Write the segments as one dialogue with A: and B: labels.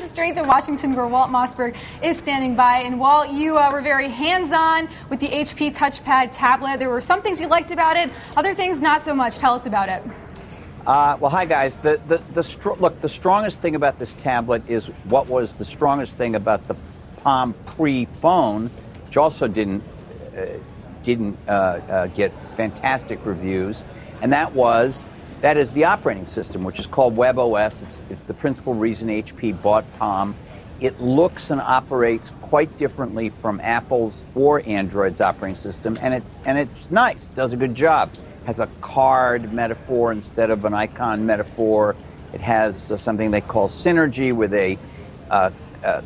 A: straight to Washington, where Walt Mossberg is standing by. And Walt, you were very hands-on with the HP Touchpad tablet. There were some things you liked about it, other things not so much. Tell us about it.
B: Well, hi guys. Look, the strongest thing about this tablet is what was the strongest thing about the Palm Pre-phone, which also didn't get fantastic reviews, and that is the operating system, which is called WebOS. It's the principal reason HP bought Palm. It looks and operates quite differently from Apple's or Android's operating system, and it's nice. It does a good job. It has a card metaphor instead of an icon metaphor. It has something they call synergy, where they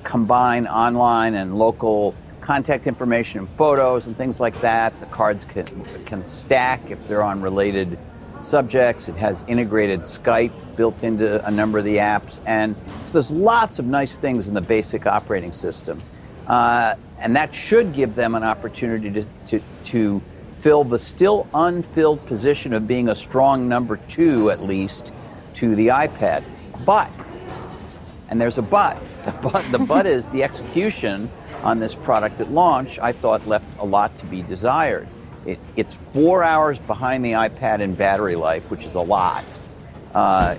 B: combine online and local contact information and photos and things like that. The cards can stack if they're on related subjects. It has integrated Skype built into a number of the apps, and so there's lots of nice things in the basic operating system, and that should give them an opportunity to fill the still unfilled position of being a strong number 2, at least, to the iPad. But, and there's a but, the but is the execution on this product at launch, I thought, left a lot to be desired. It's 4 hours behind the iPad in battery life, which is a lot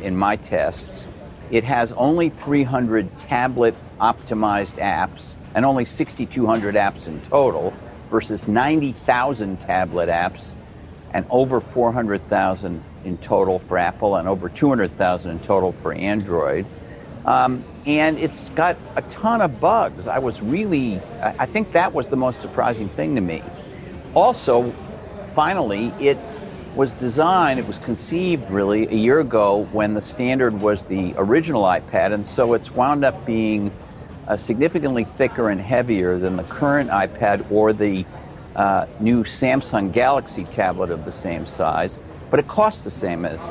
B: in my tests. It has only 300 tablet-optimized apps and only 6,200 apps in total versus 90,000 tablet apps and over 400,000 in total for Apple and over 200,000 in total for Android. And it's got a ton of bugs. I think that was the most surprising thing to me. Also, finally, it was conceived really a year ago when the standard was the original iPad, and so it's wound up being significantly thicker and heavier than the current iPad or the new Samsung Galaxy tablet of the same size, but it costs the same as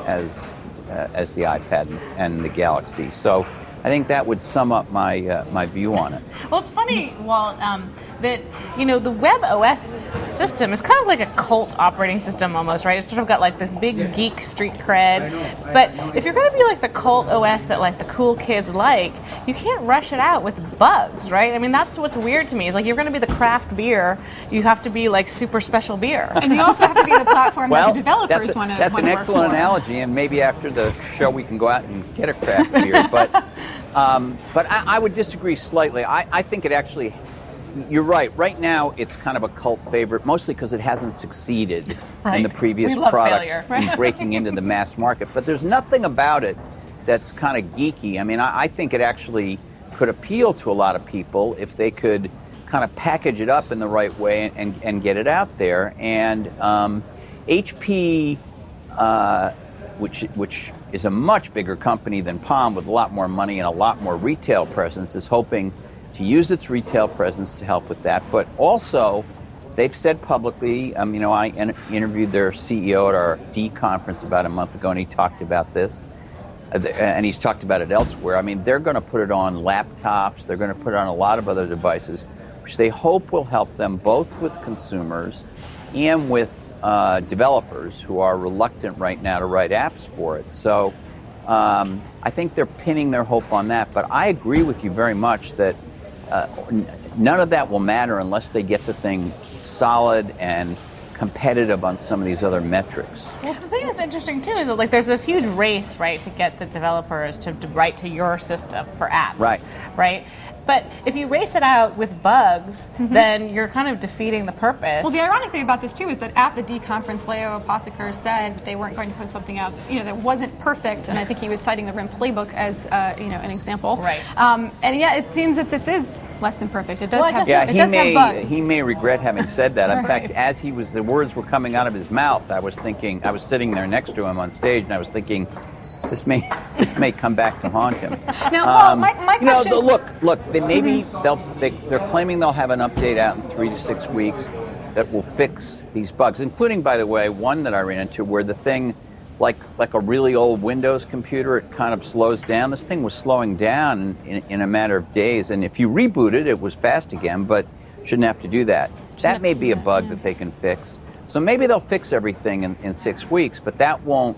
B: the iPad and the Galaxy. So I think that would sum up my view on it.
C: Well, it's funny, Walt, that the WebOS system is kind of like a cult operating system almost, right? It's sort of got like this big geek street cred. But if you're going to be like the cult OS that like the cool kids like, you can't rush it out with bugs, right? I mean, that's what's weird to me. Is like you're going to be the craft beer, you have to be like super special beer,
A: and you also have to be the platform that the developers want to.
B: That's an excellent analogy, and maybe after the show we can go out and get a craft beer, but. But I would disagree slightly. I think it actually, you're right. Right now, it's kind of a cult favorite, mostly because it hasn't succeeded in the previous products in breaking into the mass market. But there's nothing about it that's kind of geeky. I mean, I think it actually could appeal to a lot of people if they could kind of package it up in the right way and get it out there. And HP, which is a much bigger company than Palm with a lot more money and a lot more retail presence, is hoping to use its retail presence to help with that. But also, they've said publicly, I interviewed their CEO at our D conference about a month ago, and he talked about this, and he's talked about it elsewhere. I mean, they're going to put it on laptops, they're going to put it on a lot of other devices, which they hope will help them both with consumers and with developers who are reluctant right now to write apps for it. So I think they're pinning their hope on that. But I agree with you very much that none of that will matter unless they get the thing solid and competitive on some of these other metrics.
C: Well, the thing that's interesting too is that like there's this huge race, right, to get the developers to write to your system for apps, right? But if you race it out with bugs, then you're kind of defeating the purpose.
A: Well, the ironic thing about this, too, is that at the D conference, Leo Apotheker said they weren't going to put something out, that wasn't perfect, and I think he was citing the RIM playbook as, an example.
C: Right.
A: And yeah, it seems that this is less than perfect. It does have bugs.
B: He may regret having said that. In fact, as the words were coming out of his mouth, I was sitting there next to him on stage, and I was thinking, this may come back to haunt him.
A: Now, Paul, my question.
B: Look. They're claiming they'll have an update out in 3 to 6 weeks that will fix these bugs, including, by the way, one that I ran into where the thing, like a really old Windows computer, it kind of slows down. This thing was slowing down in a matter of days, and if you reboot it, it was fast again, but shouldn't have to do that. That may be a bug that they can fix. So maybe they'll fix everything in 6 weeks, but that won't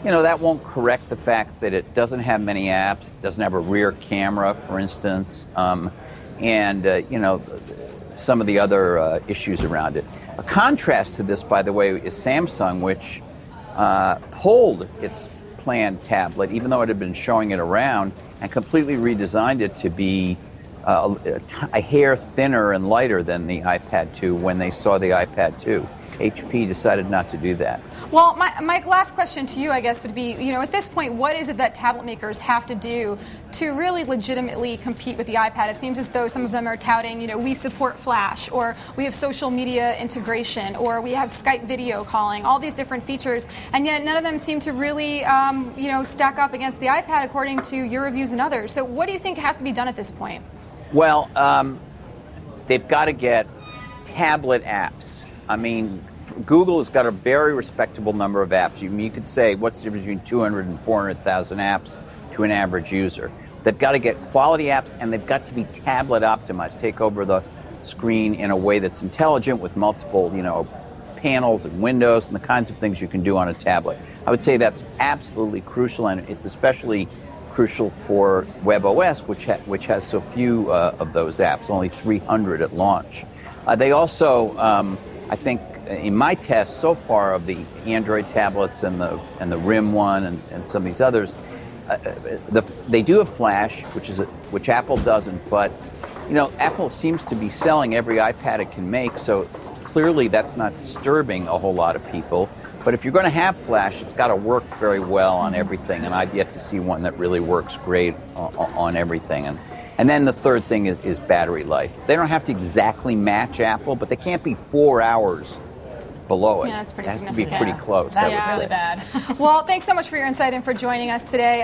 B: that won't correct the fact that it doesn't have many apps, it doesn't have a rear camera, for instance, and some of the other issues around it. A contrast to this, by the way, is Samsung, which pulled its planned tablet, even though it had been showing it around, and completely redesigned it to be a hair thinner and lighter than the iPad 2 when they saw the iPad 2. HP decided not to do that.
A: Well, my last question to you, I guess, would be, at this point, what is it that tablet makers have to do to really legitimately compete with the iPad? It seems as though some of them are touting, we support Flash, or we have social media integration, or we have Skype video calling, all these different features, and yet none of them seem to really, stack up against the iPad according to your reviews and others. So what do you think has to be done at this point?
B: Well, they've got to get tablet apps. I mean, Google has got a very respectable number of apps. You could say, what's the difference between 200 and 400,000 apps to an average user? They've got to get quality apps, and they've got to be tablet optimized, take over the screen in a way that's intelligent with multiple, panels and windows and the kinds of things you can do on a tablet. I would say that's absolutely crucial, and it's especially crucial for WebOS, which has so few of those apps, only 300 at launch. They also, I think, in my tests so far of the Android tablets and the RIM one and some of these others, they do have Flash, which Apple doesn't. But Apple seems to be selling every iPad it can make, so clearly that's not disturbing a whole lot of people. But if you're going to have Flash, it's got to work very well on everything, and I've yet to see one that really works great on everything. And then the third thing is battery life. They don't have to exactly match Apple, but they can't be 4 hours below it.
A: Yeah, that's pretty
B: significant. It has to be
A: significant.
B: pretty close.
C: That's really bad.
A: Well, thanks so much for your insight and for joining us today.